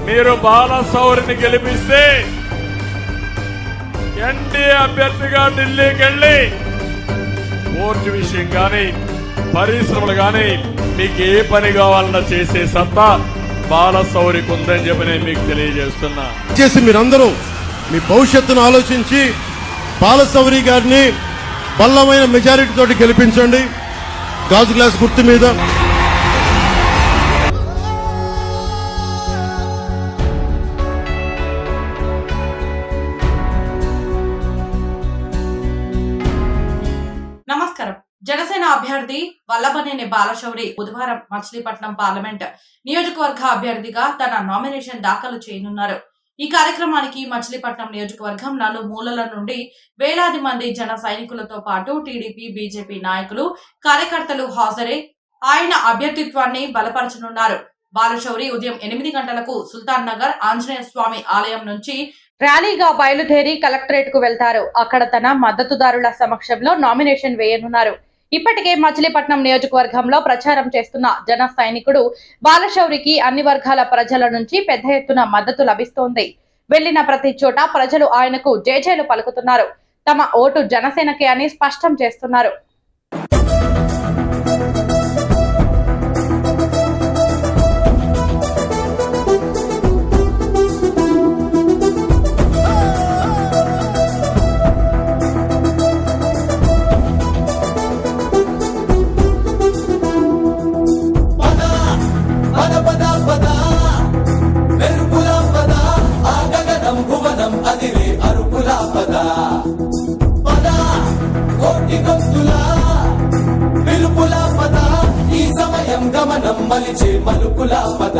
మీరు బాలశౌరిని గెలిపిస్తే ఎన్డీఏ అభ్యర్థిగా ఢిల్లీకి వెళ్లి పోర్టు విషయం కానీ పరిశ్రమలు కానీ మీకు ఏ పని కావాలన్నా చేసే సత్తా బాలశౌరికి ఉందని చెప్పి నేను మీకు తెలియజేస్తున్నా. చేసి మీరందరూ మీ భవిష్యత్తును ఆలోచించి బాలశౌరి గారిని బలమైన మెజారిటీ తోటి గెలిపించండి. గాజు గ్లాస్ గుర్తు మీద. నమస్కారం. జనసేన అభ్యర్థి వల్లభనేని బాలశౌరి బుధవారం మచిలీపట్నం పార్లమెంట్ నియోజకవర్గ అభ్యర్థిగా తన నామినేషన్ దాఖలు చేయనున్నారు. ఈ కార్యక్రమానికి మచిలీపట్నం నియోజకవర్గం నలుమూలల నుండి వేలాది మంది జన సైనికులతో పాటు టీడీపీ, బీజేపీ నాయకులు, కార్యకర్తలు హాజరై ఆయన అభ్యర్థిత్వాన్ని బలపరచనున్నారు. బాలశౌరి ఉదయం 8 గంటలకు సుల్తాన్ నగర్ ఆంజనేయ స్వామి ఆలయం నుంచి ర్యాలీగా బయలుదేరి కలెక్టరేట్ కు వెళ్తారు. అక్కడ తన మద్దతుదారుల సమక్షంలో నామినేషన్ వేయనున్నారు. ఇప్పటికే మచిలీపట్నం నియోజకవర్గంలో ప్రచారం చేస్తున్న జన సైనికుడు బాలశౌరికి అన్ని వర్గాల ప్రజల నుంచి పెద్ద ఎత్తున మద్దతు లభిస్తోంది. వెళ్లిన ప్రతి చోట ప్రజలు ఆయనకు జేజేలు పలుకుతున్నారు. తమ ఓటు జనసేనకే అని స్పష్టం చేస్తున్నారు. గమనం మలిచే మలుపుల పద